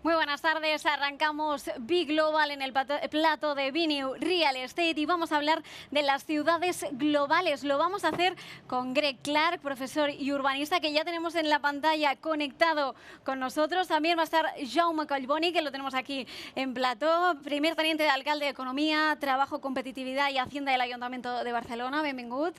Muy buenas tardes, arrancamos Big Global en el plato de Biniu Real Estate y vamos a hablar de las ciudades globales. Lo vamos a hacer con Greg Clark, profesor y urbanista, que ya tenemos en la pantalla conectado con nosotros. También va a estar Jaume Collboni, que lo tenemos aquí en plató, primer teniente de alcalde de Economía, Trabajo, Competitividad y Hacienda del Ayuntamiento de Barcelona. Benvingut.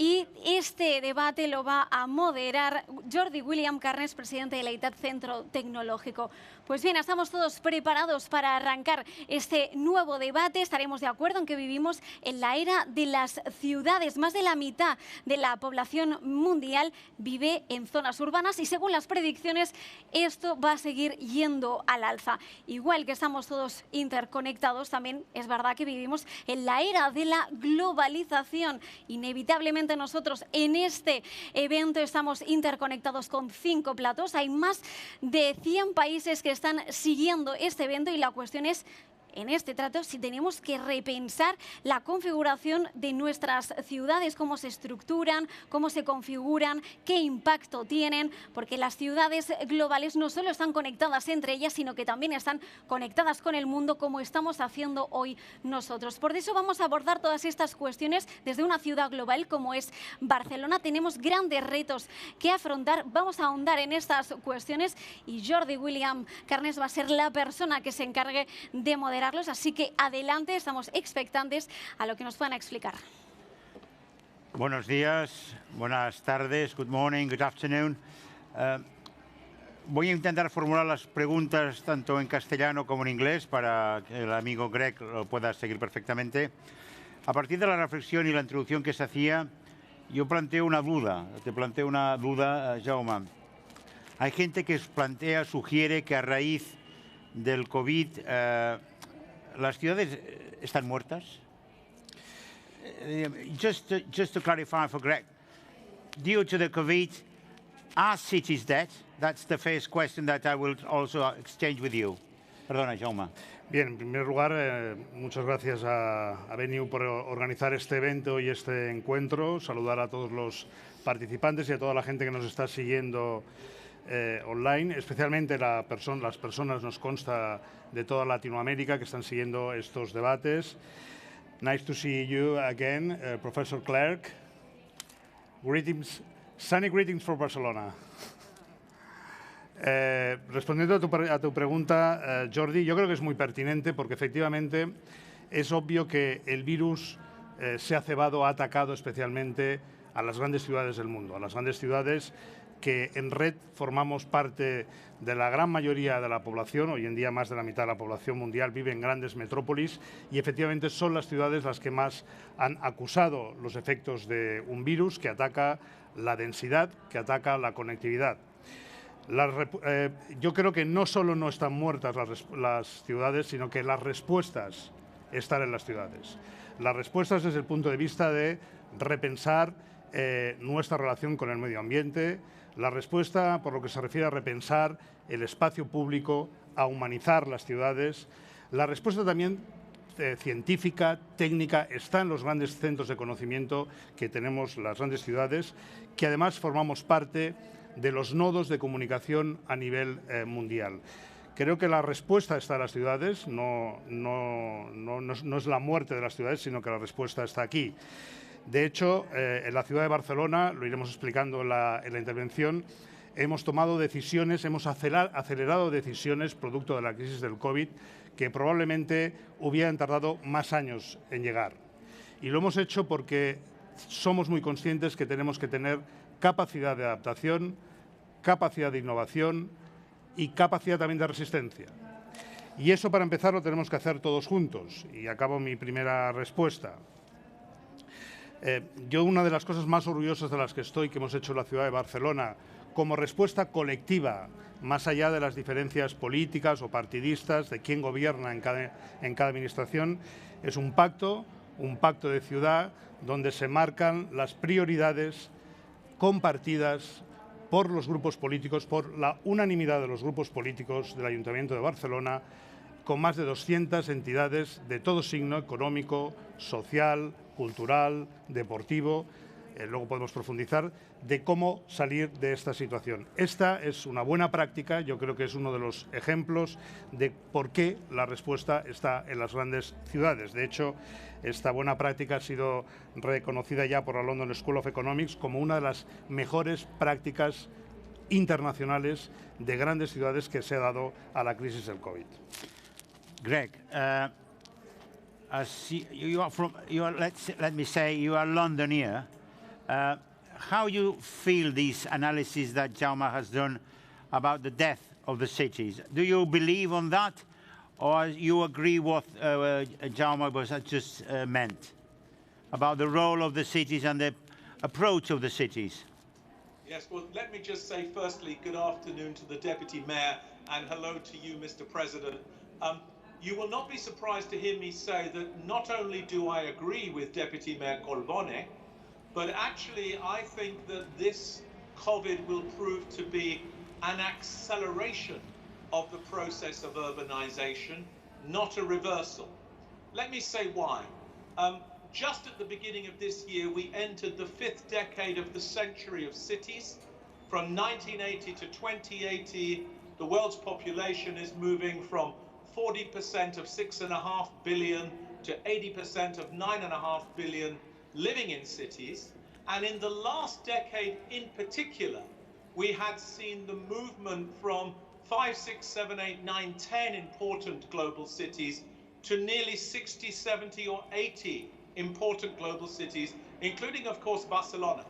Y este debate lo va a moderar Jordi William Carnes, presidente de la ITAD Centro Tecnológico. Pues bien, estamos todos preparados para arrancar este nuevo debate. Estaremos de acuerdo en que vivimos en la era de las ciudades. Más de la mitad de la población mundial vive en zonas urbanas y según las predicciones esto va a seguir yendo al alza. Igual que estamos todos interconectados, también es verdad que vivimos en la era de la globalización. Inevitablemente nosotros en este evento estamos interconectados con 5 platós. Hay más de 100 países que están siguiendo este evento y la cuestión es, en este trato, si tenemos que repensar la configuración de nuestras ciudades, cómo se estructuran, cómo se configuran, qué impacto tienen, porque las ciudades globales no solo están conectadas entre ellas, sino que también están conectadas con el mundo, como estamos haciendo hoy nosotros. Por eso vamos a abordar todas estas cuestiones desde una ciudad global como es Barcelona. Tenemos grandes retos que afrontar, vamos a ahondar en estas cuestiones y Jordi William Carnes va a ser la persona que se encargue de moderar. Así que adelante, estamos expectantes a lo que nos puedan explicar. Buenos días, buenas tardes, good morning, good afternoon. Voy a intentar formular las preguntas tanto en castellano como en inglés para que el amigo Greg lo pueda seguir perfectamente. A partir de la reflexión y la introducción que se hacía, yo planteo una duda, Jaume. Hay gente que sugiere que a raíz del COVID ¿las ciudades están muertas? Just to clarify for Greg, due to the COVID, are cities dead? That's the first question that I will also exchange with you. Perdona, Jaume. Bien, en primer lugar, muchas gracias a Biniu por organizar este evento y este encuentro. Saludar a todos los participantes y a toda la gente que nos está siguiendo online, especialmente las personas, nos consta, de toda Latinoamérica que están siguiendo estos debates. Nice to see you again, Professor Clark. Greetings, sunny greetings for Barcelona. Respondiendo a tu pregunta, Jordi, yo creo que es muy pertinente porque efectivamente es obvio que el virus se ha cebado, ha atacado especialmente a las grandes ciudades del mundo, a las grandes ciudades que en red formamos parte de la gran mayoría de la población. Hoy en día más de la mitad de la población mundial vive en grandes metrópolis y efectivamente son las ciudades las que más han acusado los efectos de un virus que ataca la densidad, que ataca la conectividad. Yo creo que no solo no están muertas las ciudades, sino que las respuestas están en las ciudades. Las respuestas desde el punto de vista de repensar nuestra relación con el medio ambiente, la respuesta por lo que se refiere a repensar el espacio público, a humanizar las ciudades, la respuesta también científica, técnica, está en los grandes centros de conocimiento que tenemos las grandes ciudades, que además formamos parte de los nodos de comunicación a nivel mundial. Creo que la respuesta está en las ciudades, no es la muerte de las ciudades, sino que la respuesta está aquí. De hecho, en la ciudad de Barcelona, lo iremos explicando en la intervención, hemos tomado decisiones, hemos acelerado decisiones producto de la crisis del COVID que probablemente hubieran tardado más años en llegar. Y lo hemos hecho porque somos muy conscientes que tenemos que tener capacidad de adaptación, capacidad de innovación y capacidad también de resistencia. Y eso, para empezar, lo tenemos que hacer todos juntos. Y acabo mi primera respuesta. Yo, una de las cosas más orgullosas de las que estoy, que hemos hecho en la ciudad de Barcelona, como respuesta colectiva, más allá de las diferencias políticas o partidistas de quién gobierna en cada administración, es un pacto de ciudad donde se marcan las prioridades compartidas por los grupos políticos, por la unanimidad de los grupos políticos del Ayuntamiento de Barcelona, con más de 200 entidades de todo signo, económico, social, cultural, deportivo, luego podemos profundizar, de cómo salir de esta situación. Esta es una buena práctica, yo creo que es uno de los ejemplos de por qué la respuesta está en las grandes ciudades. De hecho, esta buena práctica ha sido reconocida ya por la London School of Economics como una de las mejores prácticas internacionales de grandes ciudades que se ha dado a la crisis del COVID. Greg, let me say you are Londoner. How you feel this analysis that Jaume has done about the death of the cities? Do you believe on that, or you agree what Jaume was just meant about the role of the cities and the approach of the cities? Yes, well, let me just say firstly, good afternoon to the Deputy Mayor and hello to you, Mr. President. You will not be surprised to hear me say that not only do I agree with Deputy Mayor Colbone, but actually I think that this COVID will prove to be an acceleration of the process of urbanization, not a reversal. Let me say why. Just at the beginning of this year, we entered the 5th decade of the century of cities. From 1980 to 2080, the world's population is moving from 40% of 6.5 billion to 80% of 9.5 billion living in cities. And in the last decade in particular, we had seen the movement from 5, 6, 7, 8, 9, 10 important global cities to nearly 60, 70 or 80 important global cities, including, of course, Barcelona.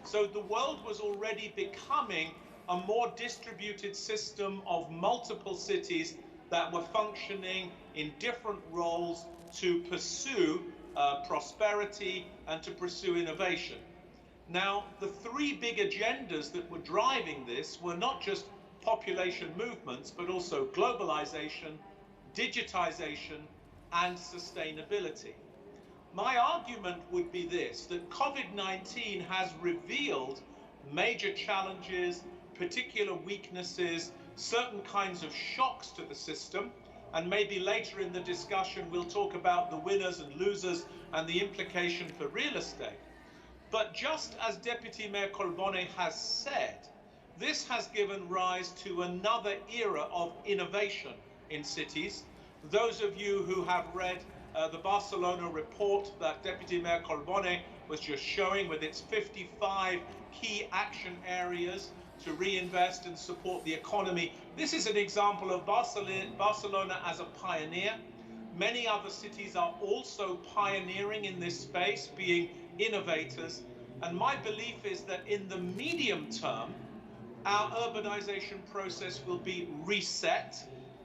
So the world was already becoming a more distributed system of multiple cities that were functioning in different roles to pursue prosperity and to pursue innovation. Now, the three big agendas that were driving this were not just population movements, but also globalization, digitization, and sustainability. My argument would be this, that COVID-19 has revealed major challenges, particular weaknesses, certain kinds of shocks to the system, and maybe later in the discussion we'll talk about the winners and losers and the implication for real estate. But just as Deputy Mayor Colbone has said, this has given rise to another era of innovation in cities. Those of you who have read the Barcelona report that Deputy Mayor Colbone was just showing with its 55 key action areas to reinvest and support the economy. This is an example of Barcelona as a pioneer. Many other cities are also pioneering in this space, being innovators. And my belief is that in the medium term, our urbanization process will be reset.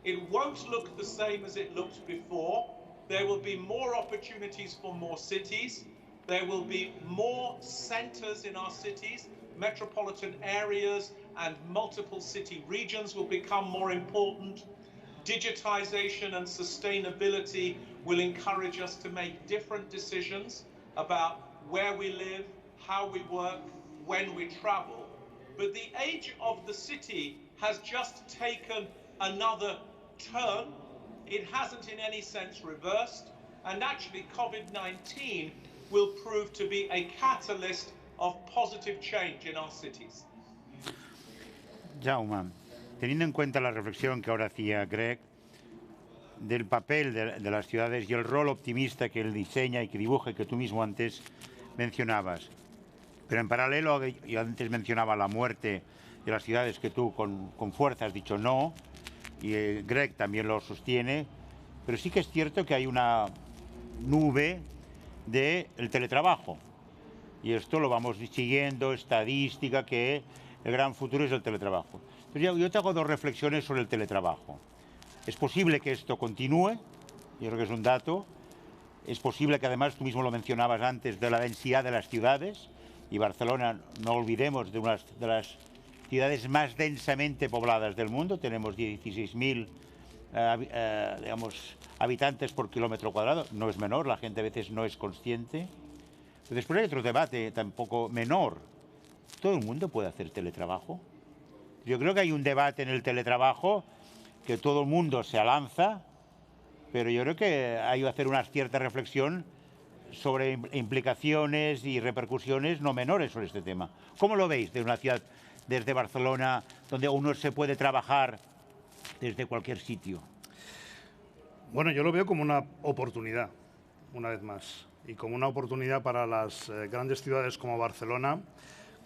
It won't look the same as it looked before. There will be more opportunities for more cities. There will be more centers in our cities. Metropolitan areas and multiple city regions will become more important. Digitization and sustainability will encourage us to make different decisions about where we live, how we work, when we travel. But the age of the city has just taken another turn. It hasn't in any sense reversed. And actually COVID-19 will prove to be a catalyst of positive change in our cities. Jaume, teniendo en cuenta la reflexión que ahora hacía Greg del papel de las ciudades y el rol optimista que él diseña y que dibuja y que tú mismo antes mencionabas, pero en paralelo yo antes mencionaba la muerte de las ciudades que tú con fuerza has dicho no, y Greg también lo sostiene, pero sí que es cierto que hay una nube del teletrabajo. Y esto lo vamos siguiendo, estadística, que el gran futuro es el teletrabajo. Entonces yo te hago dos reflexiones sobre el teletrabajo. Es posible que esto continúe, yo creo que es un dato. Es posible que además, tú mismo lo mencionabas antes, de la densidad de las ciudades, y Barcelona, no olvidemos, de una de las ciudades más densamente pobladas del mundo. Tenemos 16.000 habitantes por kilómetro cuadrado. No es menor, la gente a veces no es consciente. Después hay otro debate tampoco menor. ¿Todo el mundo puede hacer teletrabajo? Yo creo que hay un debate en el teletrabajo que todo el mundo se alanza, pero yo creo que hay que hacer una cierta reflexión sobre implicaciones y repercusiones no menores sobre este tema. ¿Cómo lo veis de una ciudad desde Barcelona, donde uno se puede trabajar desde cualquier sitio? Bueno, yo lo veo como una oportunidad, una vez más, y como una oportunidad para las grandes ciudades como Barcelona,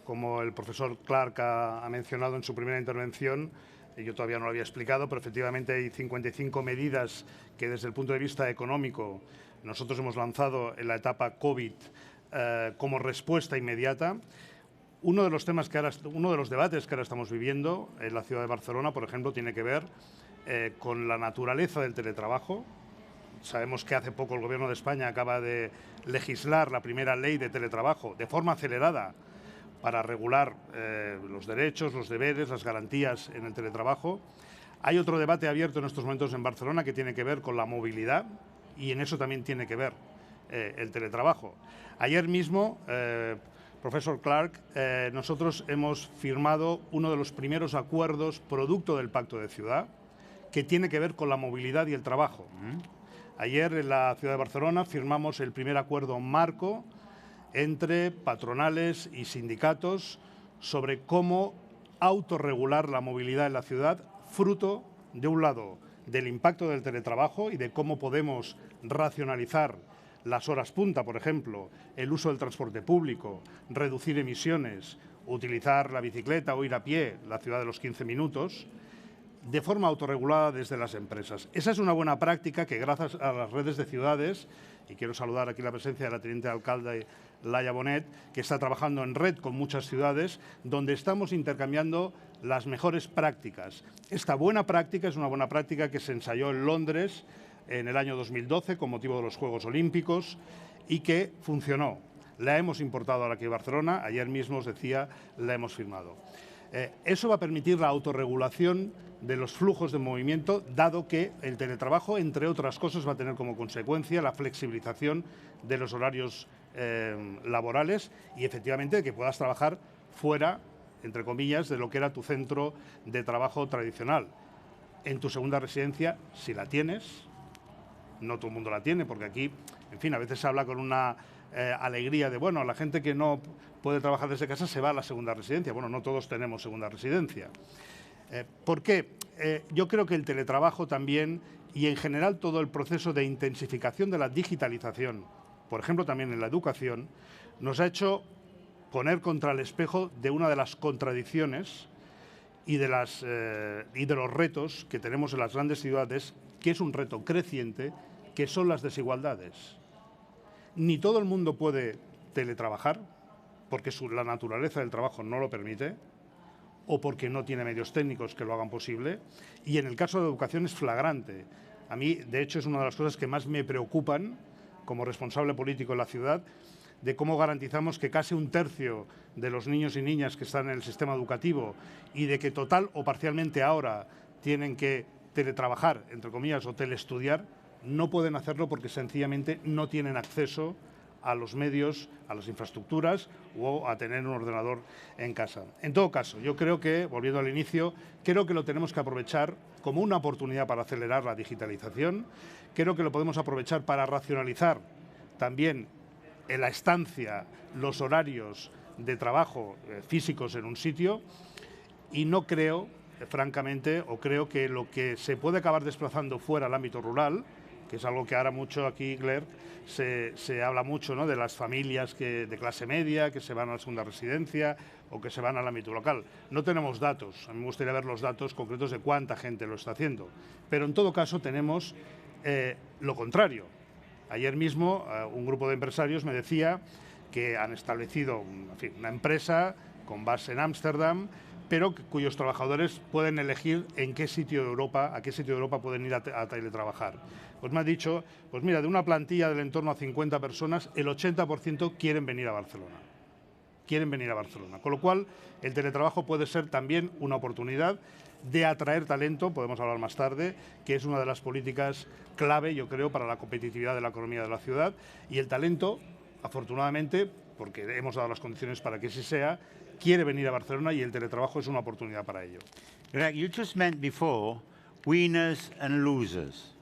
como el profesor Clark ha mencionado en su primera intervención. Yo todavía no lo había explicado, pero efectivamente hay 55 medidas que desde el punto de vista económico nosotros hemos lanzado en la etapa COVID como respuesta inmediata. Uno de los debates que ahora estamos viviendo en la ciudad de Barcelona, por ejemplo, tiene que ver con la naturaleza del teletrabajo. Sabemos que hace poco el Gobierno de España acaba de legislar la primera ley de teletrabajo de forma acelerada para regular los derechos, los deberes, las garantías en el teletrabajo. Hay otro debate abierto en estos momentos en Barcelona que tiene que ver con la movilidad, y en eso también tiene que ver el teletrabajo. Ayer mismo, profesor Clark, nosotros hemos firmado uno de los primeros acuerdos producto del Pacto de Ciudad, que tiene que ver con la movilidad y el trabajo. Ayer en la ciudad de Barcelona firmamos el primer acuerdo marco entre patronales y sindicatos sobre cómo autorregular la movilidad en la ciudad, fruto, de un lado, del impacto del teletrabajo y de cómo podemos racionalizar las horas punta, por ejemplo, el uso del transporte público, reducir emisiones, utilizar la bicicleta o ir a pie, la ciudad de los 15 minutos, de forma autorregulada desde las empresas. Esa es una buena práctica que, gracias a las redes de ciudades, y quiero saludar aquí la presencia de la teniente alcalde Laia Bonet, que está trabajando en red con muchas ciudades, donde estamos intercambiando las mejores prácticas. Esta buena práctica es una buena práctica que se ensayó en Londres en el año 2012 con motivo de los Juegos Olímpicos y que funcionó. La hemos importado ahora aquí a Barcelona, ayer mismo os decía, la hemos firmado. Eso va a permitir la autorregulación de los flujos de movimiento, dado que el teletrabajo, entre otras cosas, va a tener como consecuencia la flexibilización de los horarios laborales y, efectivamente, que puedas trabajar fuera, entre comillas, de lo que era tu centro de trabajo tradicional. En tu segunda residencia, si la tienes, no todo el mundo la tiene, porque aquí, en fin, a veces se habla con una alegría de, bueno, la gente que no puede trabajar desde casa se va a la segunda residencia. Bueno, no todos tenemos segunda residencia. ¿Por qué? Yo creo que el teletrabajo también, y en general todo el proceso de intensificación de la digitalización, por ejemplo también en la educación, nos ha hecho poner contra el espejo de una de las contradicciones y de los retos que tenemos en las grandes ciudades, que es un reto creciente, que son las desigualdades. Ni todo el mundo puede teletrabajar, porque la naturaleza del trabajo no lo permite, o porque no tiene medios técnicos que lo hagan posible, y en el caso de educación es flagrante. A mí, de hecho, es una de las cosas que más me preocupan como responsable político en la ciudad, de cómo garantizamos que casi un tercio de los niños y niñas que están en el sistema educativo y de que total o parcialmente ahora tienen que teletrabajar, entre comillas, o teleestudiar, no pueden hacerlo porque sencillamente no tienen acceso a los medios, a las infraestructuras o a tener un ordenador en casa. En todo caso, yo creo que, volviendo al inicio, creo que lo tenemos que aprovechar como una oportunidad para acelerar la digitalización. Creo que lo podemos aprovechar para racionalizar también en la estancia los horarios de trabajo físicos en un sitio, y no creo, francamente, o creo que lo que se puede acabar desplazando fuera al ámbito rural, que es algo que ahora mucho aquí, Claire, se habla mucho, ¿no?, de las familias de clase media que se van a la segunda residencia o que se van al ámbito local. No tenemos datos, a mí me gustaría ver los datos concretos de cuánta gente lo está haciendo, pero en todo caso tenemos lo contrario. Ayer mismo un grupo de empresarios me decía que han establecido una empresa con base en Ámsterdam, pero cuyos trabajadores pueden elegir a qué sitio de Europa pueden ir a teletrabajar. Pues me ha dicho, pues mira, de una plantilla del entorno a 50 personas, el 80% quieren venir a Barcelona. Quieren venir a Barcelona. Con lo cual, el teletrabajo puede ser también una oportunidad de atraer talento, podemos hablar más tarde, que es una de las políticas clave, yo creo, para la competitividad de la economía de la ciudad. Y el talento, afortunadamente, porque hemos dado las condiciones para que así sea, quiere venir a Barcelona y el teletrabajo es una oportunidad para ello. Greg, you just meant before winners and losers.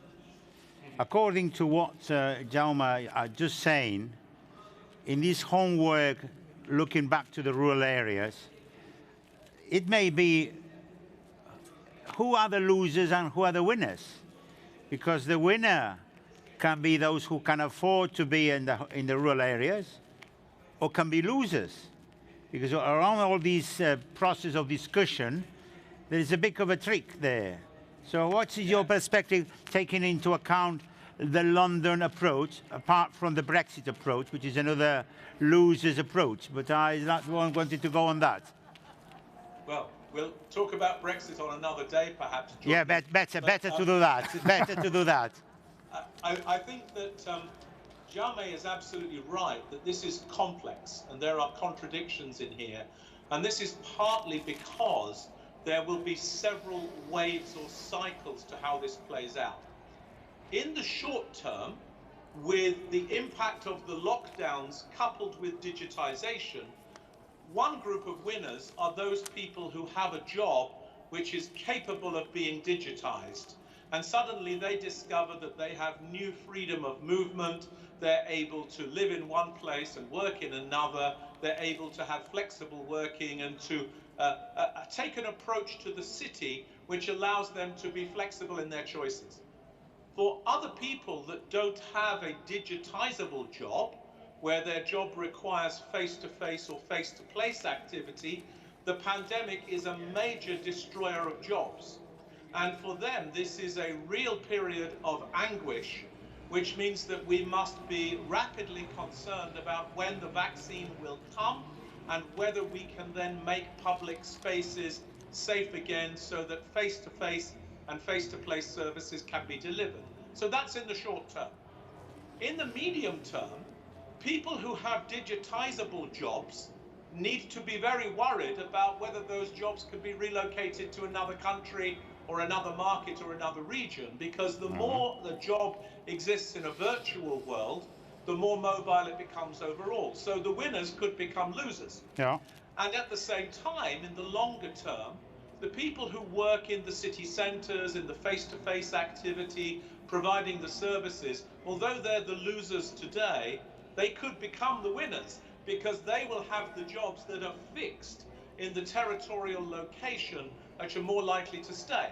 According to what Jaume just saying, in this homework, looking back to the rural areas, it may be who are the losers and who are the winners? Because the winner can be those who can afford to be in the rural areas, or can be losers. Because around all this process of discussion, there is a bit of a trick there. So what's your perspective, taking into account the London approach, apart from the Brexit approach, which is another loser's approach? But I wanted to go on that. Well, we'll talk about Brexit on another day, perhaps. Jordan. Yeah, better to do that. Better to do that. I think that Jaume is absolutely right that this is complex and there are contradictions in here. And this is partly because there will be several waves or cycles to how this plays out. In the short term, with the impact of the lockdowns coupled with digitization, one group of winners are those people who have a job which is capable of being digitized. And suddenly they discover that they have new freedom of movement, they're able to live in one place and work in another, they're able to have flexible working and to take an approach to the city which allows them to be flexible in their choices. For other people that don't have a digitizable job, where their job requires face-to-face or face-to-place activity, the pandemic is a major destroyer of jobs. And for them, this is a real period of anguish, which means that we must be rapidly concerned about when the vaccine will come and whether we can then make public spaces safe again so that face-to-face and face-to-place services can be delivered. So that's in the short term. In the medium term, people who have digitizable jobs need to be very worried about whether those jobs can be relocated to another country or another market or another region, because the more the job exists in a virtual world, the more mobile it becomes overall. So the winners could become losers. Yeah. And at the same time, in the longer term, the people who work in the city centres, in the face-to-face activity, providing the services, although they're the losers today, they could become the winners because they will have the jobs that are fixed in the territorial location which are more likely to stay.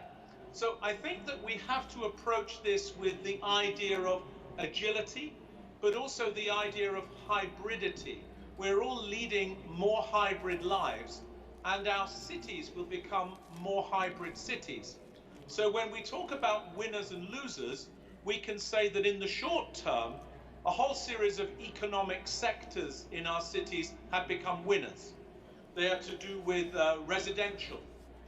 So I think that we have to approach this with the idea of agility, but also the idea of hybridity. We're all leading more hybrid lives, and our cities will become more hybrid cities. So when we talk about winners and losers, we can say that in the short term, a whole series of economic sectors in our cities have become winners. They are to do with residential,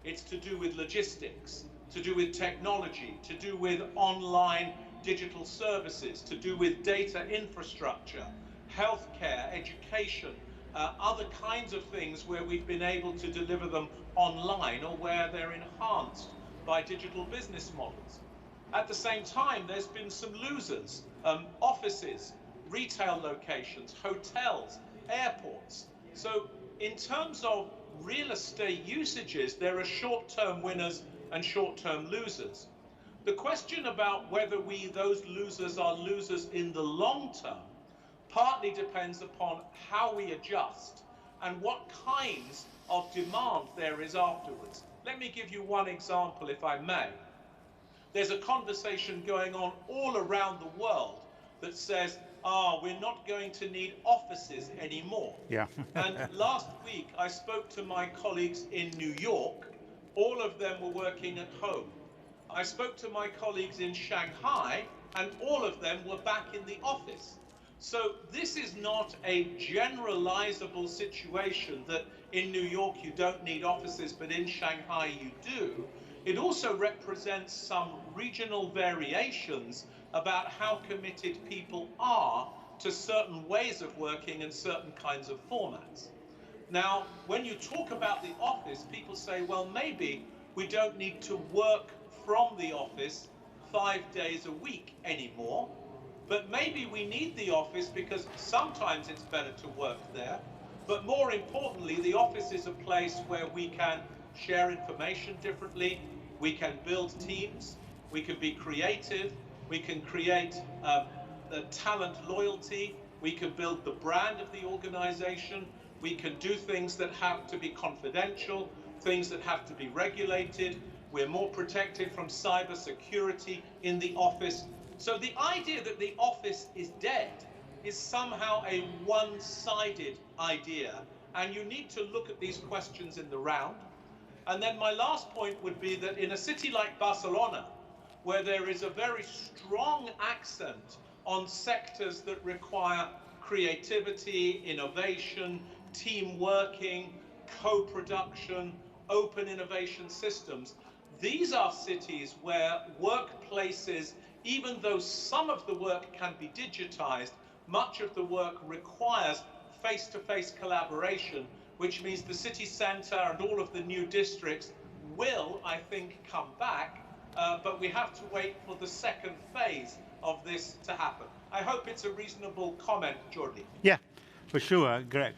it's to do with logistics, to do with technology, to do with online digital services, to do with data infrastructure, healthcare, education, other kinds of things where we've been able to deliver them online or where they're enhanced by digital business models. At the same time, there's been some losers, offices, retail locations, hotels, airports. So in terms of real estate usages, there are short-term winners and short-term losers. The question about whether those losers are losers in the long term partly depends upon how we adjust and what kinds of demand there is afterwards. Let me give you one example, if I may. There's a conversation going on all around the world that says, we're not going to need offices anymore. Yeah. And last week, I spoke to my colleagues in New York. All of them were working at home. I spoke to my colleagues in Shanghai, and all of them were back in the office. So this is not a generalizable situation that in New York you don't need offices, but in Shanghai you do. It also represents some regional variations about how committed people are to certain ways of working and certain kinds of formats. Now, when you talk about the office, people say, well, maybe we don't need to work from the office 5 days a week anymore, but maybe we need the office because sometimes it's better to work there. But more importantly, the office is a place where we can share information differently, we can build teams, we can be creative, we can create talent loyalty, we can build the brand of the organization, we can do things that have to be confidential, things that have to be regulated, we're more protected from cyber security in the office. So the idea that the office is dead is somehow a one-sided idea, and you need to look at these questions in the round. And then my last point would be that in a city like Barcelona, where there is a very strong accent on sectors that require creativity, innovation, team working, co-production, open innovation systems, these are cities where workplaces, even though some of the work can be digitized, much of the work requires face-to-face collaboration, which means the city centre and all of the new districts will, I think, come back, but we have to wait for the second phase of this to happen. I hope it's a reasonable comment, Jordi. Yeah, for sure, Greg.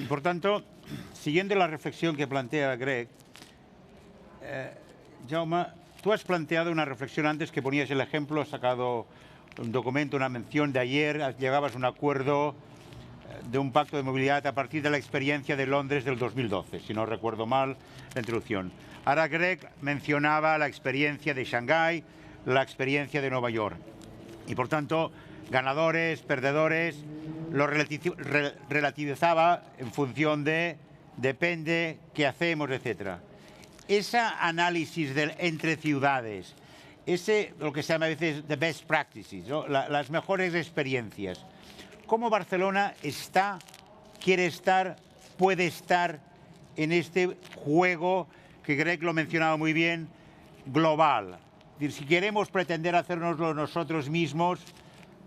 Por tanto, siguiendo la reflexión que plantea Greg, Jaume, tú has planteado una reflexión antes que ponías el ejemplo, has sacado un documento, una mención de ayer, llegabas a un acuerdo de un pacto de movilidad a partir de la experiencia de Londres del 2012, si no recuerdo mal la introducción. Ahora Greg mencionaba la experiencia de Shanghái, la experiencia de Nueva York. Y por tanto, ganadores, perdedores, lo relativizaba en función de depende, qué hacemos, etc. Ese análisis entre ciudades, lo que se llama a veces the best practices, ¿no? Las mejores experiencias. ¿Cómo Barcelona está, quiere estar, puede estar en este juego que Greg lo mencionaba muy bien, global? Es decir, si queremos pretender hacernoslo nosotros mismos,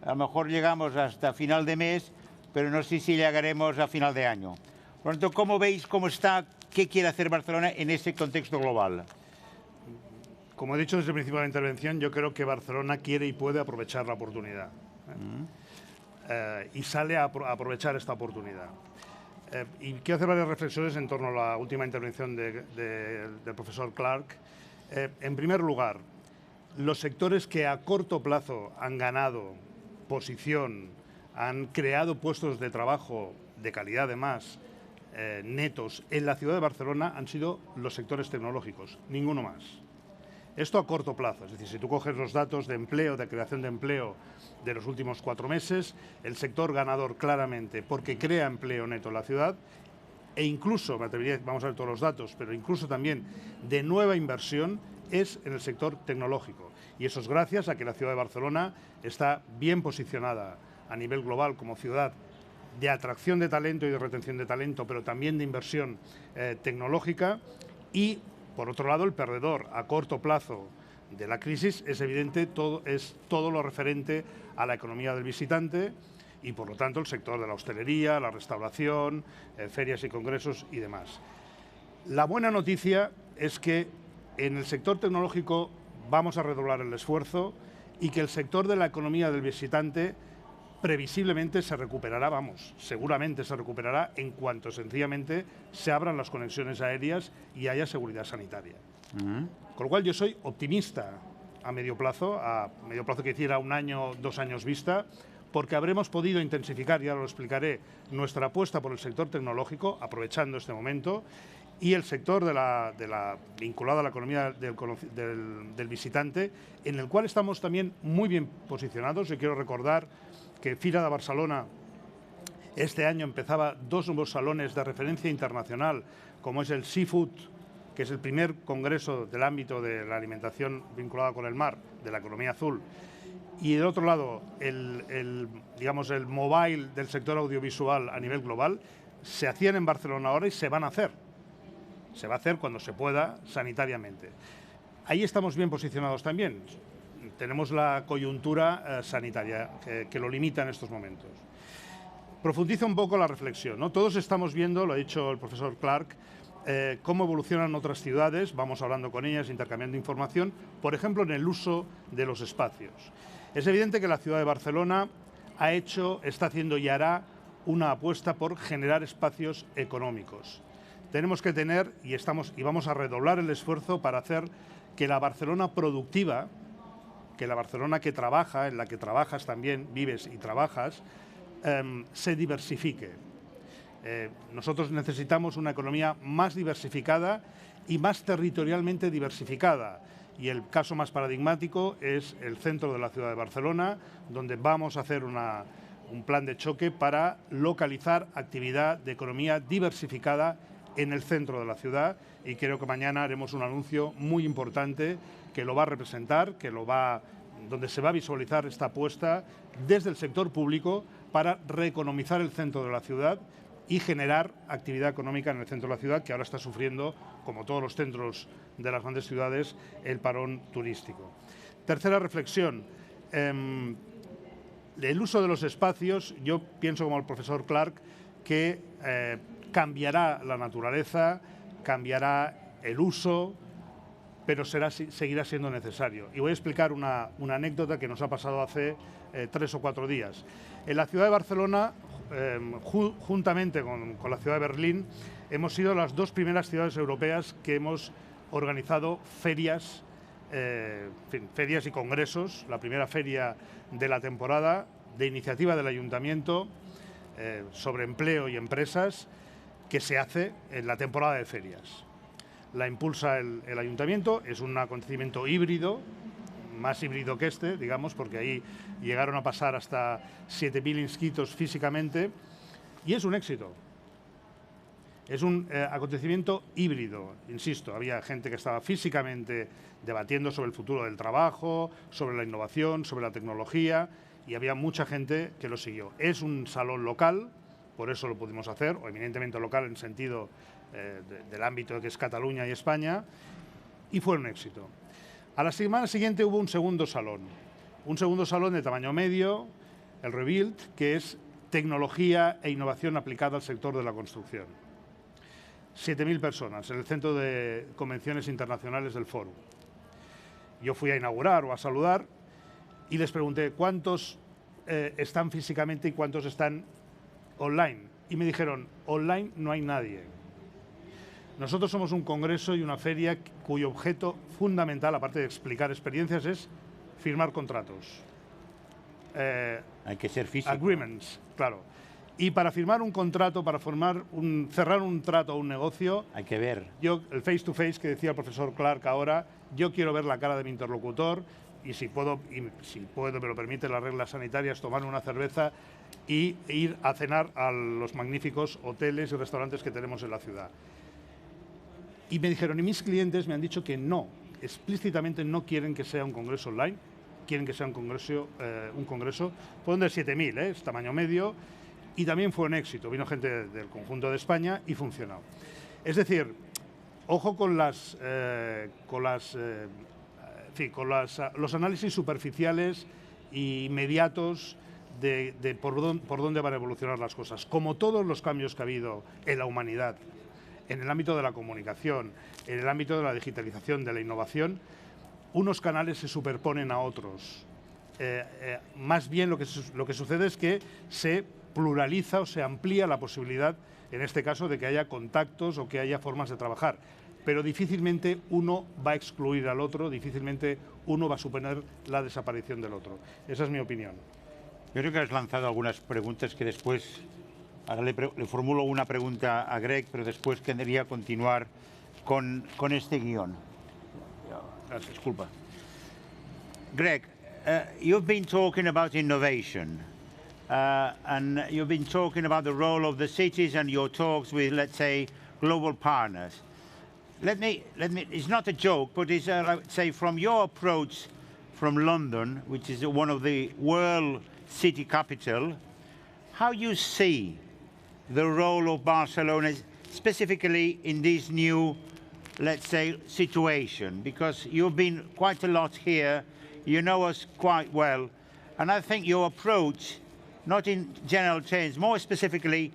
a lo mejor llegamos hasta final de mes, pero no sé si llegaremos a final de año. Por lo tanto, ¿cómo veis cómo está, qué quiere hacer Barcelona en ese contexto global? Como he dicho desde el principio de la intervención, yo creo que Barcelona quiere y puede aprovechar la oportunidad. Y sale a aprovechar esta oportunidad. Y quiero hacer varias reflexiones en torno a la última intervención del profesor Clark. En primer lugar, los sectores que a corto plazo han ganado posición, han creado puestos de trabajo de calidad además, netos, en la ciudad de Barcelona han sido los sectores tecnológicos, ninguno más. Esto a corto plazo, es decir, si tú coges los datos de empleo, de creación de empleo de los últimos 4 meses, el sector ganador claramente, porque crea empleo neto en la ciudad, e incluso, me atrevería, vamos a ver todos los datos, pero incluso también de nueva inversión, es en el sector tecnológico. Y eso es gracias a que la ciudad de Barcelona está bien posicionada a nivel global como ciudad de atracción de talento y de retención de talento, pero también de inversión tecnológica. Y, por otro lado, el perdedor a corto plazo de la crisis es evidente, todo lo referente a la economía del visitante y, por lo tanto, el sector de la hostelería, la restauración, ferias y congresos y demás. La buena noticia es que en el sector tecnológico vamos a redoblar el esfuerzo y que el sector de la economía del visitante previsiblemente se recuperará, seguramente se recuperará en cuanto sencillamente se abran las conexiones aéreas y haya seguridad sanitaria. Con lo cual yo soy optimista a medio plazo que hiciera 1 año, 2 años vista, porque habremos podido intensificar, ya lo explicaré, nuestra apuesta por el sector tecnológico, aprovechando este momento, y el sector vinculado a la economía del visitante, en el cual estamos también muy bien posicionados. Yo quiero recordar que Fira de Barcelona este año empezaba 2 nuevos salones de referencia internacional, como es el Seafood, que es el primer congreso del ámbito de la alimentación vinculada con el mar, de la economía azul, y del otro lado digamos el mobile del sector audiovisual a nivel global, se hacían en Barcelona ahora y se van a hacer. Se va a hacer cuando se pueda sanitariamente. Ahí estamos bien posicionados también. Tenemos la coyuntura sanitaria que lo limita en estos momentos. Profundiza un poco la reflexión, ¿no? Todos estamos viendo, lo ha dicho el profesor Clark, cómo evolucionan otras ciudades, vamos hablando con ellas, intercambiando información, por ejemplo, en el uso de los espacios. Es evidente que la ciudad de Barcelona está haciendo y hará una apuesta por generar espacios económicos. Tenemos que tener, y vamos a redoblar el esfuerzo para hacer que la Barcelona productiva, que la Barcelona que trabaja, en la que trabajas también, vives y trabajas, se diversifique. Nosotros necesitamos una economía más diversificada y más territorialmente diversificada. Y el caso más paradigmático es el centro de la ciudad de Barcelona, donde vamos a hacer un plan de choque para localizar actividad de economía diversificada en el centro de la ciudad, y creo que mañana haremos un anuncio muy importante que lo va a representar, donde se va a visualizar esta apuesta desde el sector público para reeconomizar el centro de la ciudad y generar actividad económica en el centro de la ciudad, que ahora está sufriendo, como todos los centros de las grandes ciudades, el parón turístico. Tercera reflexión. El uso de los espacios, yo pienso como el profesor Clark que cambiará la naturaleza, cambiará el uso, pero seguirá siendo necesario. Y voy a explicar una anécdota que nos ha pasado hace 3 o 4 días. En la ciudad de Barcelona, juntamente con la ciudad de Berlín, hemos sido las 2 primeras ciudades europeas que hemos organizado ferias, ferias y congresos. La primera feria de la temporada, de iniciativa del Ayuntamiento, sobre empleo y empresas, que se hace en la temporada de ferias. La impulsa el Ayuntamiento, es un acontecimiento híbrido, más híbrido que este, digamos, porque ahí llegaron a pasar hasta 7.000 inscritos físicamente, y es un éxito. Es un acontecimiento híbrido, insisto, había gente que estaba físicamente debatiendo sobre el futuro del trabajo, sobre la innovación, sobre la tecnología, y había mucha gente que lo siguió. Es un salón local, por eso lo pudimos hacer, o eminentemente local en sentido del ámbito que es Cataluña y España, y fue un éxito. A la semana siguiente hubo un segundo salón de tamaño medio, el Rebuild, que es tecnología e innovación aplicada al sector de la construcción. 7.000 personas en el Centro de Convenciones Internacionales del Foro. Yo fui a inaugurar o a saludar y les pregunté cuántos están físicamente y cuántos están online. Y me dijeron, online no hay nadie. Nosotros somos un congreso y una feria cuyo objeto fundamental, aparte de explicar experiencias, es firmar contratos. Hay que ser físico. Agreements, claro. Y para firmar un contrato, para cerrar un trato o un negocio... Hay que ver. Yo, el face to face que decía el profesor Clark ahora, yo quiero ver la cara de mi interlocutor y si puedo, me lo permiten las reglas sanitarias, tomar una cerveza y ir a cenar a los magníficos hoteles y restaurantes que tenemos en la ciudad. Y me dijeron, y mis clientes me han dicho que no, explícitamente no quieren que sea un congreso online, quieren que sea un congreso, fueron de 7.000, es tamaño medio, y también fue un éxito, vino gente del conjunto de España y funcionó. Es decir, ojo con los análisis superficiales e inmediatos de por dónde van a evolucionar las cosas. Como todos los cambios que ha habido en la humanidad, en el ámbito de la comunicación, en el ámbito de la digitalización, de la innovación, unos canales se superponen a otros. Más bien lo que sucede es que se pluraliza o se amplía la posibilidad, en este caso, de que haya contactos o que haya formas de trabajar. Pero difícilmente uno va a excluir al otro, difícilmente uno va a suponer la desaparición del otro. Esa es mi opinión. Yo creo que has lanzado algunas preguntas que después... Ahora le formulo una pregunta a Greg, pero después querría continuar con este guión. Gracias. Disculpa. Greg, you've been talking about innovation, and you've been talking about the role of the cities and your talks with, let's say, global partners. Let me. It's not a joke, but it's, let's say, from your approach from London, which is one of the world city capital, how you see the role of Barcelona specifically in this new, let's say, situation, because you've been quite a lot here, you know us quite well, and I think your approach, not in general terms, more specifically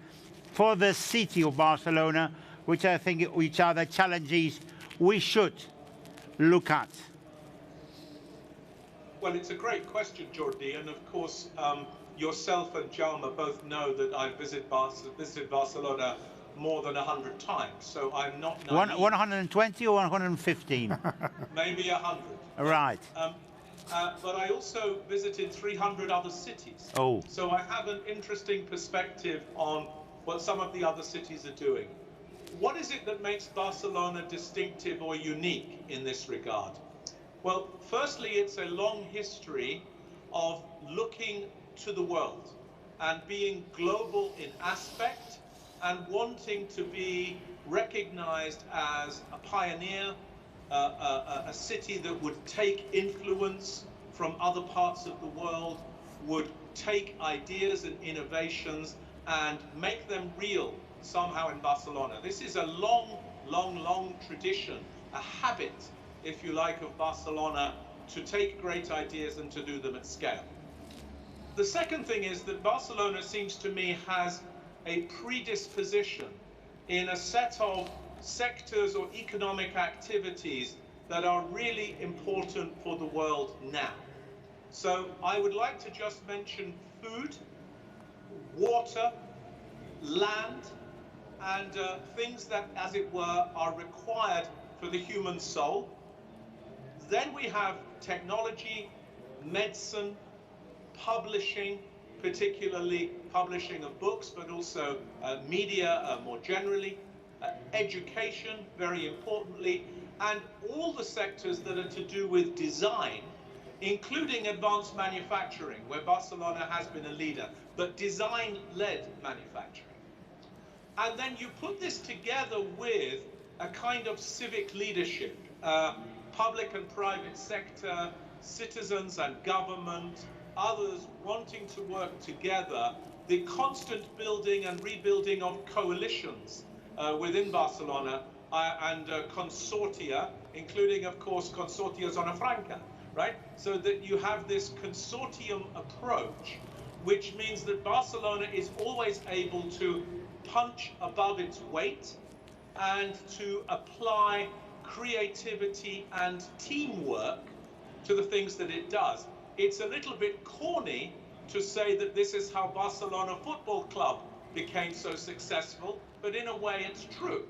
for the city of Barcelona, which I think which are the challenges we should look at. Well, it's a great question, Jordi, and of course, yourself and Jaume both know that I've visited Barcelona more than 100 times, so I'm not naive. 120 or 115? Maybe 100. Right. but I also visited 300 other cities. Oh. So I have an interesting perspective on what some of the other cities are doing. What is it that makes Barcelona distinctive or unique in this regard? Well, firstly, it's a long history of looking to the world and being global in aspect and wanting to be recognized as a pioneer, a city that would take influence from other parts of the world, would take ideas and innovations and make them real somehow in Barcelona. This is a long tradition, a habit, if you like, of Barcelona to take great ideas and to do them at scale. The second thing is that Barcelona seems to me has a predisposition in a set of sectors or economic activities that are really important for the world now. So I would like to just mention food, water, land, and things that, as it were, are required for the human soul. Then we have technology, medicine, publishing, particularly publishing of books, but also media more generally, education, very importantly, and all the sectors that are to do with design, including advanced manufacturing, where Barcelona has been a leader, but design-led manufacturing. And then you put this together with a kind of civic leadership, public and private sector, citizens and government, others wanting to work together, the constant building and rebuilding of coalitions within Barcelona and consortia, including, of course, Consortia Zona Franca, right? So that you have this consortium approach, which means that Barcelona is always able to punch above its weight and to apply creativity and teamwork to the things that it does. It's a little bit corny to say that this is how Barcelona Football Club became so successful, but in a way it's true.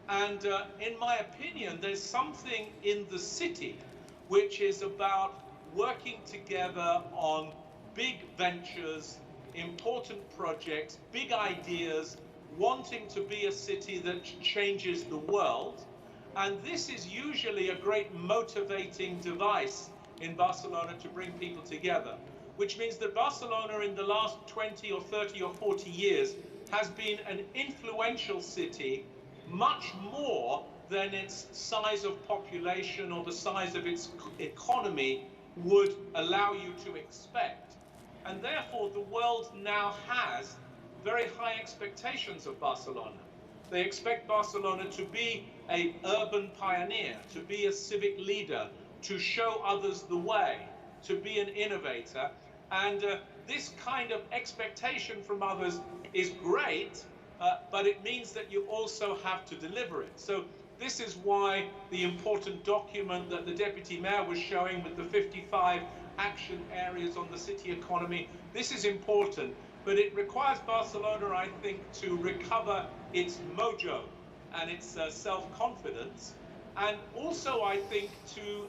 And in my opinion, there's something in the city which is about working together on big ventures, important projects, big ideas, wanting to be a city that changes the world. And this is usually a great motivating device in Barcelona to bring people together, which means that Barcelona in the last 20 or 30 or 40 years has been an influential city, much more than its size of population or the size of its economy would allow you to expect. And therefore, the world now has very high expectations of Barcelona. They expect Barcelona to be an urban pioneer, to be a civic leader, to show others the way, to be an innovator. And this kind of expectation from others is great, but it means that you also have to deliver it. So this is why the important document that the Deputy Mayor was showing with the 55 action areas on the city economy, this is important, but it requires Barcelona, I think, to recover its mojo and its self-confidence, and also, I think, to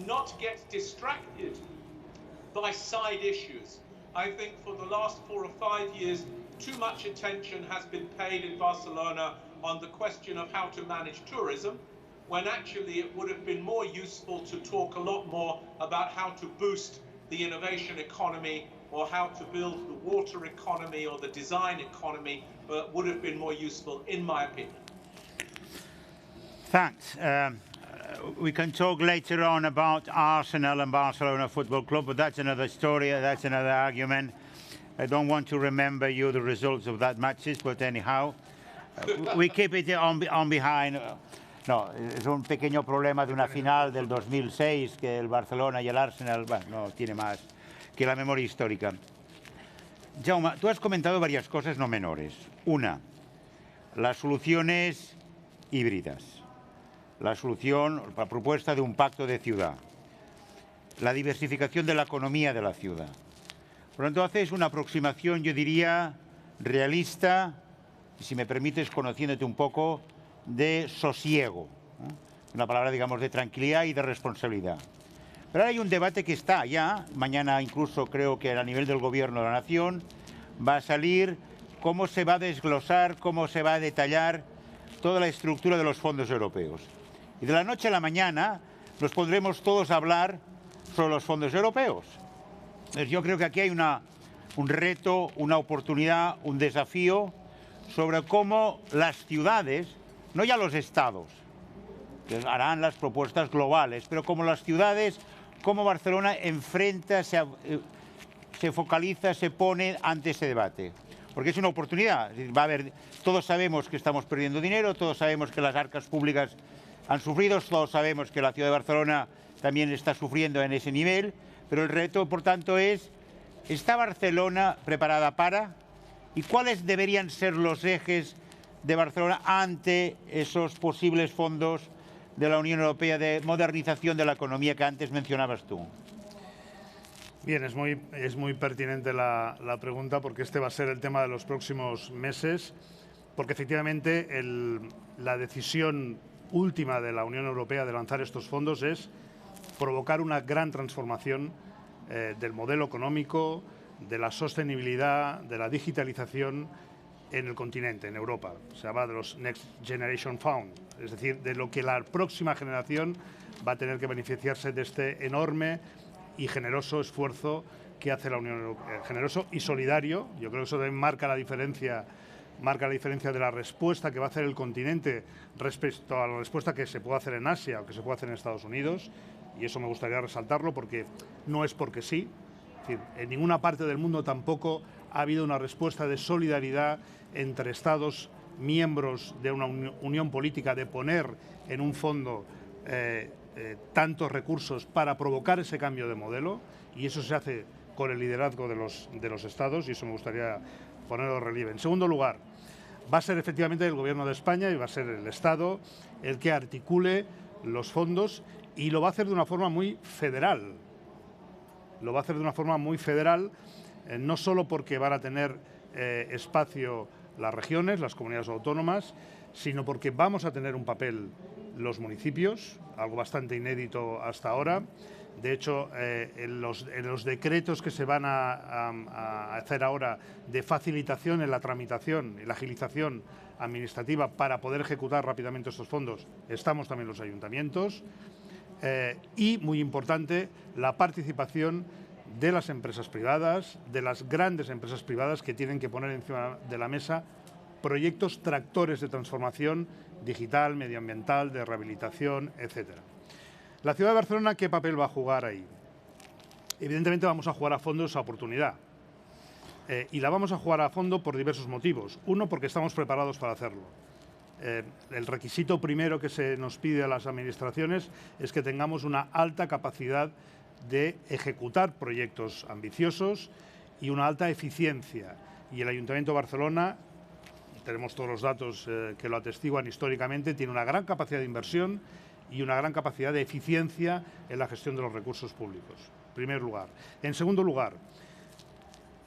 not get distracted by side issues. I think for the last 4 or 5 years, too much attention has been paid in Barcelona on the question of how to manage tourism, when actually it would have been more useful to talk a lot more about how to boost the innovation economy or how to build the water economy or the design economy, would have been more useful, in my opinion. Thanks. We can talk later on about Arsenal and Barcelona Football Club, but that's another story, that's another argument. I don't want to remember you the results of that matches, but anyhow, we keep it on behind. No, es un pequeño problema de una final del 2006 que el Barcelona y el Arsenal, bueno, no tiene más que la memoria histórica. Jaume, tú has comentado varias cosas no menores. Una, las soluciones híbridas. La solución, la propuesta de un pacto de ciudad. La diversificación de la economía de la ciudad. Por lo tanto, haces una aproximación, yo diría, realista, si me permites, conociéndote un poco, de sosiego, ¿eh? Una palabra, digamos, de tranquilidad y de responsabilidad. Pero ahora hay un debate que está ya, mañana incluso creo que a nivel del Gobierno de la Nación va a salir cómo se va a desglosar, cómo se va a detallar toda la estructura de los fondos europeos. Y de la noche a la mañana nos pondremos todos a hablar sobre los fondos europeos. Entonces, yo creo que aquí hay un reto, una oportunidad, un desafío sobre cómo las ciudades, no ya los estados, que harán las propuestas globales, pero como las ciudades, cómo Barcelona enfrenta, se focaliza, se pone ante ese debate. Porque es una oportunidad. Va a haber, todos sabemos que estamos perdiendo dinero, todos sabemos que las arcas públicas han sufrido, todos sabemos que la ciudad de Barcelona también está sufriendo en ese nivel, pero el reto, por tanto, es, ¿está Barcelona preparada para? ¿Y cuáles deberían ser los ejes de Barcelona ante esos posibles fondos de la Unión Europea de modernización de la economía que antes mencionabas tú? Bien, es muy pertinente la pregunta, porque este va a ser el tema de los próximos meses, porque efectivamente la decisión última de la Unión Europea de lanzar estos fondos es provocar una gran transformación del modelo económico, de la sostenibilidad, de la digitalización en el continente, en Europa. Se habla de los Next Generation Fund, es decir, de lo que la próxima generación va a tener que beneficiarse de este enorme y generoso esfuerzo que hace la Unión Europea. Generoso y solidario. Yo creo que eso también marca la diferencia de la respuesta que va a hacer el continente respecto a la respuesta que se puede hacer en Asia o que se puede hacer en Estados Unidos. Y eso me gustaría resaltarlo, porque no es porque sí. Es decir, en ninguna parte del mundo tampoco ha habido una respuesta de solidaridad entre Estados miembros de una unión política, de poner en un fondo tantos recursos para provocar ese cambio de modelo, y eso se hace con el liderazgo de los Estados, y eso me gustaría ponerlo en relieve. En segundo lugar, va a ser efectivamente el Gobierno de España y va a ser el Estado el que articule los fondos, y lo va a hacer de una forma muy federal. Lo va a hacer de una forma muy federal, no solo porque van a tener espacio las regiones, las comunidades autónomas, sino porque vamos a tener un papel los municipios, algo bastante inédito hasta ahora. De hecho, en los decretos que se van a hacer ahora de facilitación en la tramitación y la agilización administrativa para poder ejecutar rápidamente estos fondos, estamos también los ayuntamientos. Y, muy importante, la participación de las empresas privadas, de las grandes empresas privadas, que tienen que poner encima de la mesa proyectos tractores de transformación digital, medioambiental, de rehabilitación, etcétera. La ciudad de Barcelona, ¿qué papel va a jugar ahí? Evidentemente vamos a jugar a fondo esa oportunidad. Y la vamos a jugar a fondo por diversos motivos. Uno, porque estamos preparados para hacerlo. El requisito primero que se nos pide a las administraciones es que tengamos una alta capacidad de ejecutar proyectos ambiciosos y una alta eficiencia. Y el Ayuntamiento de Barcelona, tenemos todos los datos que lo atestiguan históricamente, tiene una gran capacidad de inversión y una gran capacidad de eficiencia en la gestión de los recursos públicos, en primer lugar. En segundo lugar,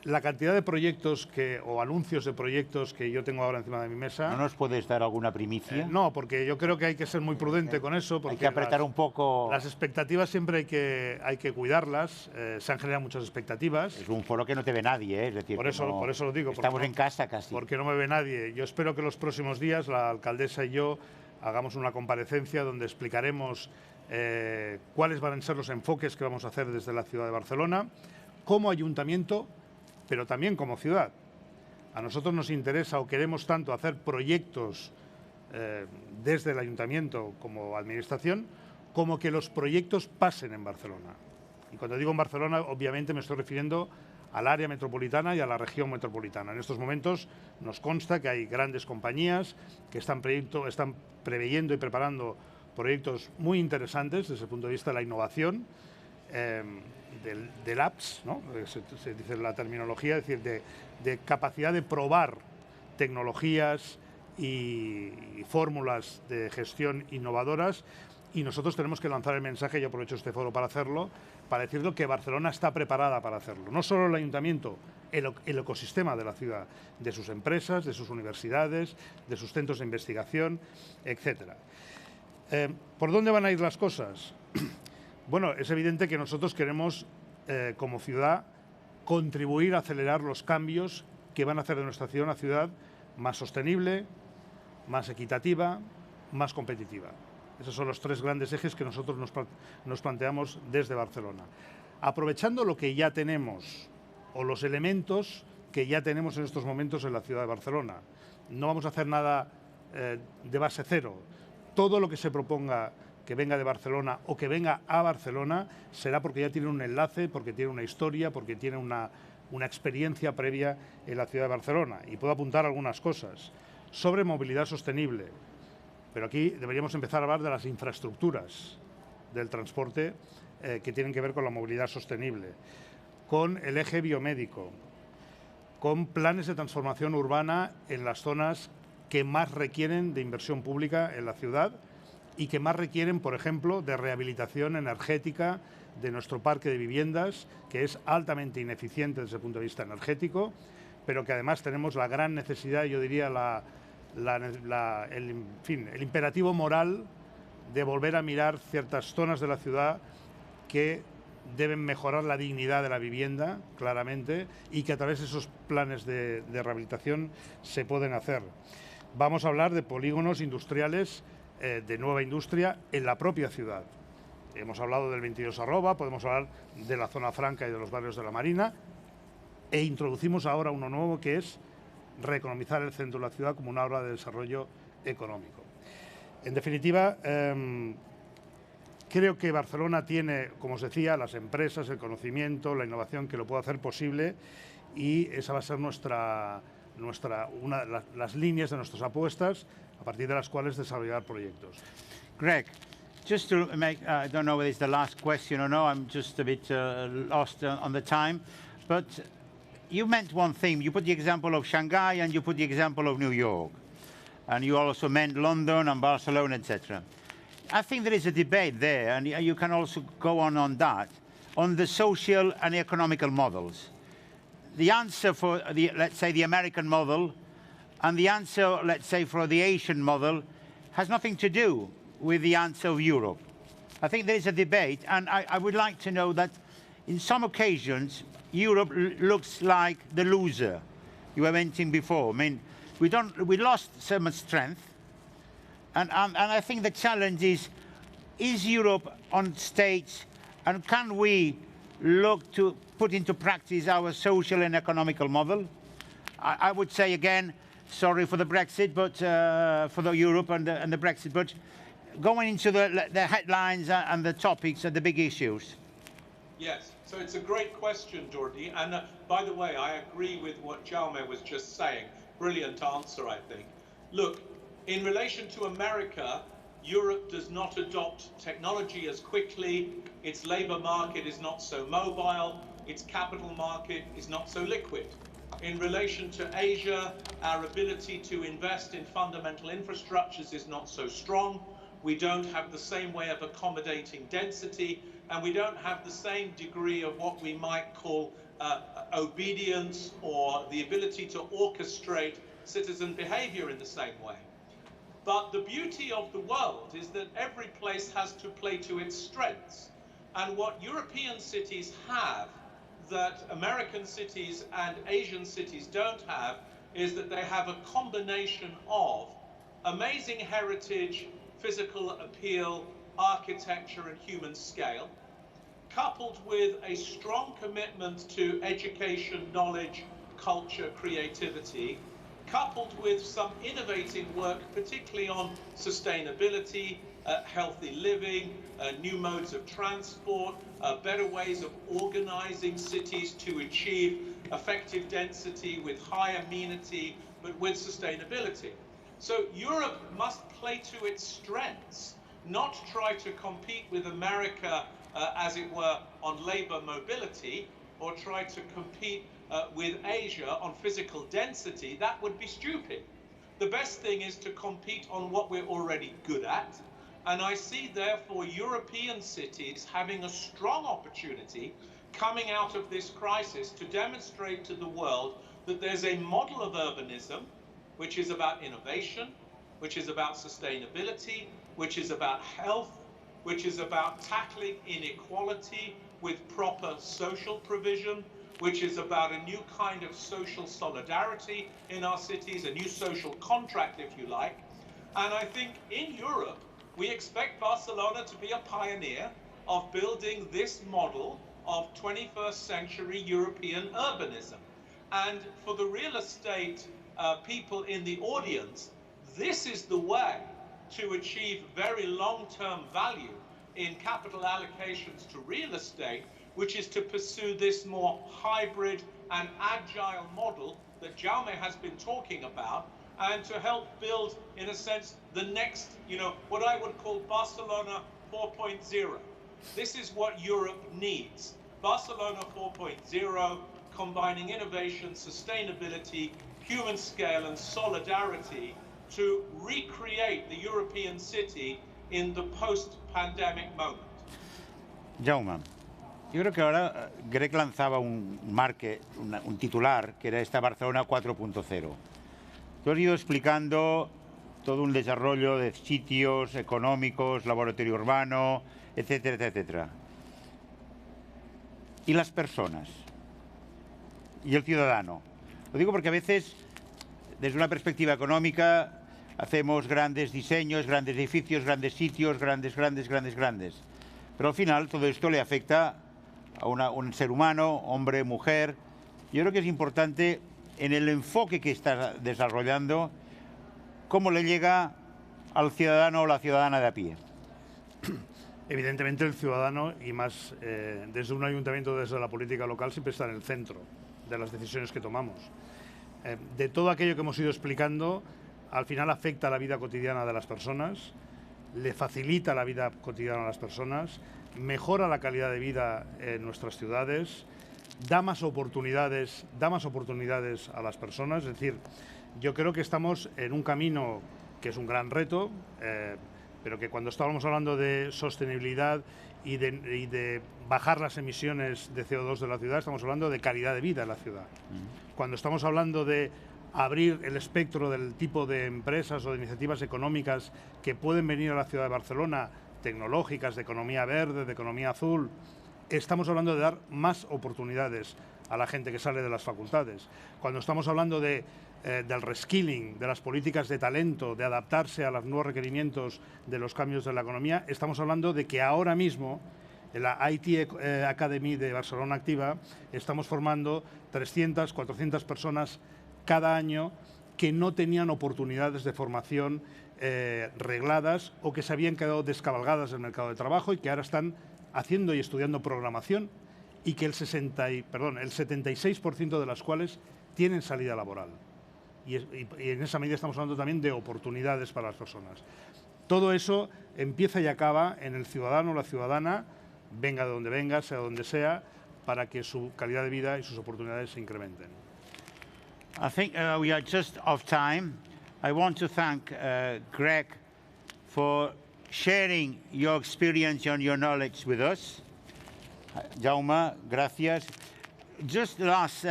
la cantidad de proyectos o anuncios de proyectos que yo tengo ahora encima de mi mesa... ¿No nos puedes dar alguna primicia? No, porque yo creo que hay que ser muy prudente con eso. Porque hay que apretar un poco... Las expectativas siempre hay que cuidarlas. Se han generado muchas expectativas. Es un foro que no te ve nadie, es decir... Por eso lo digo. Estamos en casa casi. Porque no me ve nadie. Yo espero que los próximos días la alcaldesa y yo hagamos una comparecencia donde explicaremos cuáles van a ser los enfoques que vamos a hacer desde la ciudad de Barcelona, como ayuntamiento, pero también como ciudad. A nosotros nos interesa o queremos tanto hacer proyectos desde el ayuntamiento como administración, como que los proyectos pasen en Barcelona. Y cuando digo en Barcelona, obviamente me estoy refiriendo al área metropolitana y a la región metropolitana. En estos momentos nos consta que hay grandes compañías que están preveyendo y preparando proyectos muy interesantes desde el punto de vista de la innovación, del apps, ¿no? Se dice la terminología, es decir, de capacidad de probar tecnologías y fórmulas de gestión innovadoras, y nosotros tenemos que lanzar el mensaje, yo aprovecho este foro para hacerlo, para decirlo, que Barcelona está preparada para hacerlo. No solo el ayuntamiento, el ecosistema de la ciudad, de sus empresas, de sus universidades, de sus centros de investigación, etcétera. ¿Por dónde van a ir las cosas? Bueno, es evidente que nosotros queremos, como ciudad, contribuir a acelerar los cambios que van a hacer de nuestra ciudad una ciudad más sostenible, más equitativa, más competitiva. Esos son los tres grandes ejes que nosotros nos planteamos desde Barcelona. Aprovechando lo que ya tenemos o los elementos que ya tenemos en estos momentos en la ciudad de Barcelona. No vamos a hacer nada de base cero. Todo lo que se proponga que venga de Barcelona o que venga a Barcelona será porque ya tiene un enlace, porque tiene una historia, porque tiene una experiencia previa en la ciudad de Barcelona. Y puedo apuntar algunas cosas sobre movilidad sostenible. Pero aquí deberíamos empezar a hablar de las infraestructuras del transporte que tienen que ver con la movilidad sostenible, con el eje biomédico, con planes de transformación urbana en las zonas que más requieren de inversión pública en la ciudad y que más requieren, por ejemplo, de rehabilitación energética de nuestro parque de viviendas, que es altamente ineficiente desde el punto de vista energético, pero que además tenemos la gran necesidad, yo diría, el imperativo moral de volver a mirar ciertas zonas de la ciudad que deben mejorar la dignidad de la vivienda, claramente, y que a través de esos planes de rehabilitación se pueden hacer. Vamos a hablar de polígonos industriales de nueva industria en la propia ciudad. Hemos hablado del 22 Arroba, podemos hablar de la zona franca y de los barrios de la Marina, e introducimos ahora uno nuevo que es reeconomizar el centro de la ciudad como una obra de desarrollo económico. En definitiva, creo que Barcelona tiene, como os decía, las empresas, el conocimiento, la innovación que lo puede hacer posible, y esa va a ser una de las líneas de nuestras apuestas a partir de las cuales desarrollar proyectos. Greg, just to make, I don't know whether it's the last question or no, I'm just a bit lost on the time, but you meant one thing. You put the example of Shanghai and you put the example of New York, and you also meant London and Barcelona, etc. I think there is a debate there, and you can also go on that, on the social and economical models. The answer for, let's say, the American model and the answer, let's say, for the Asian model has nothing to do with the answer of Europe. I think there is a debate, and I would like to know that in some occasions, Europe looks like the loser you were mentioning before. I mean, we lost so much strength, and I think the challenge is Europe on stage, and can we look to put into practice our social and economical model? I would say again, sorry for the Brexit, but for the Europe and the Brexit, but going into the headlines and the topics and the big issues. Yes, so it's a great question, Jordi. And by the way, I agree with what Jaume was just saying. Brilliant answer, I think. Look, in relation to America, Europe does not adopt technology as quickly, its labor market is not so mobile, its capital market is not so liquid. In relation to Asia, our ability to invest in fundamental infrastructures is not so strong. We don't have the same way of accommodating density, and we don't have the same degree of what we might call obedience or the ability to orchestrate citizen behavior in the same way. But the beauty of the world is that every place has to play to its strengths. And what European cities have that American cities and Asian cities don't have is that they have a combination of amazing heritage, physical appeal, architecture, and human scale, coupled with a strong commitment to education, knowledge, culture, creativity, coupled with some innovating work, particularly on sustainability, healthy living, new modes of transport, better ways of organizing cities to achieve effective density with high amenity, but with sustainability. So Europe must play to its strengths, not try to compete with America, as it were, on labor mobility, or try to compete with Asia on physical density. That would be stupid. The best thing is to compete on what we're already good at. And I see, therefore, European cities having a strong opportunity coming out of this crisis to demonstrate to the world that there's a model of urbanism which is about innovation, which is about sustainability, which is about health, which is about tackling inequality with proper social provision, which is about a new kind of social solidarity in our cities, a new social contract, if you like. And I think in Europe, we expect Barcelona to be a pioneer of building this model of 21st century European urbanism. And for the real estate people in the audience, this is the way to achieve very long-term value in capital allocations to real estate, which is to pursue this more hybrid and agile model that Jaume has been talking about, and to help build, in a sense, the next, what I would call Barcelona 4.0. This is what Europe needs. Barcelona 4.0, combining innovation, sustainability, human scale and solidarity to recreate the European city in the post-pandemic moment. Jaume, yo creo que ahora Greg lanzaba un titular que era esta Barcelona 4.0. Tú has ido explicando todo un desarrollo de sitios económicos, laboratorio urbano, etcétera, etcétera. ¿Y las personas? ¿Y el ciudadano? Lo digo porque a veces, desde una perspectiva económica, hacemos grandes diseños, grandes edificios, grandes sitios, grandes. Pero al final todo esto le afecta a un ser humano, hombre, mujer. Yo creo que es importante, en el enfoque que está desarrollando, cómo le llega al ciudadano o la ciudadana de a pie. Evidentemente el ciudadano, y más desde un ayuntamiento, desde la política local, siempre está en el centro de las decisiones que tomamos. De todo aquello que hemos ido explicando, al final afecta a la vida cotidiana de las personas, le facilita la vida cotidiana a las personas, mejora la calidad de vida en nuestras ciudades, da más oportunidades a las personas. Es decir, yo creo que estamos en un camino que es un gran reto, pero que cuando estábamos hablando de sostenibilidad y de bajar las emisiones de CO2 de la ciudad, estamos hablando de calidad de vida en la ciudad. Cuando estamos hablando de abrir el espectro del tipo de empresas o de iniciativas económicas que pueden venir a la ciudad de Barcelona, tecnológicas, de economía verde, de economía azul, estamos hablando de dar más oportunidades a la gente que sale de las facultades. Cuando estamos hablando del reskilling, de las políticas de talento, de adaptarse a los nuevos requerimientos de los cambios de la economía, estamos hablando de que ahora mismo en la IT Academy de Barcelona Activa estamos formando 300, 400 personas cada año que no tenían oportunidades de formación regladas o que se habían quedado descabalgadas del mercado de trabajo y que ahora están haciendo y estudiando programación, y que el 76% de las cuales tienen salida laboral. Y en esa medida estamos hablando también de oportunidades para las personas. Todo eso empieza y acaba en el ciudadano o la ciudadana, venga de donde venga, sea donde sea, para que su calidad de vida y sus oportunidades se incrementen. I think we are just off time. I want to thank Greg for sharing your experience and your knowledge with us. Jaume, gracias. Just the last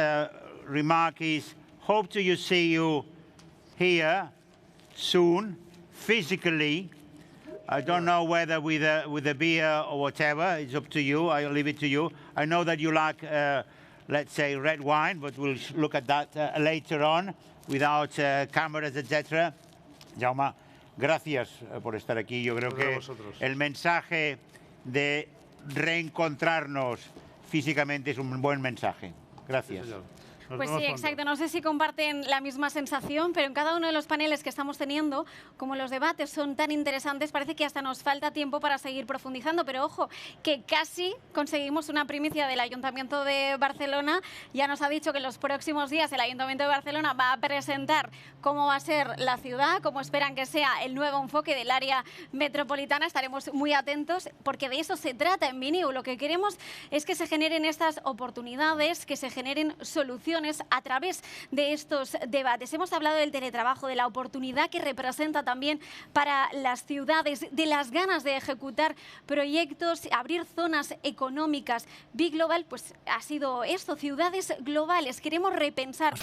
remark is, hope to see you here soon, physically. I don't know whether with a beer or whatever. It's up to you. I'll leave it to you. I know that you like, let's say, red wine, but we'll look at that later on without cameras, etc. Jaume, gracias por estar aquí. Yo creo que el mensaje de reencontrarnos físicamente es un buen mensaje. Gracias. Sí, pues sí, exacto. No sé si comparten la misma sensación, pero en cada uno de los paneles que estamos teniendo, como los debates son tan interesantes, parece que hasta nos falta tiempo para seguir profundizando. Pero ojo, que casi conseguimos una primicia del Ayuntamiento de Barcelona. Ya nos ha dicho que en los próximos días el Ayuntamiento de Barcelona va a presentar cómo va a ser la ciudad, cómo esperan que sea el nuevo enfoque del área metropolitana. Estaremos muy atentos porque de eso se trata en Biniu. Lo que queremos es que se generen estas oportunidades, que se generen soluciones a través de estos debates. Hemos hablado del teletrabajo, de la oportunidad que representa también para las ciudades, de las ganas de ejecutar proyectos, abrir zonas económicas. Big Global, pues ha sido esto, ciudades globales. Queremos repensar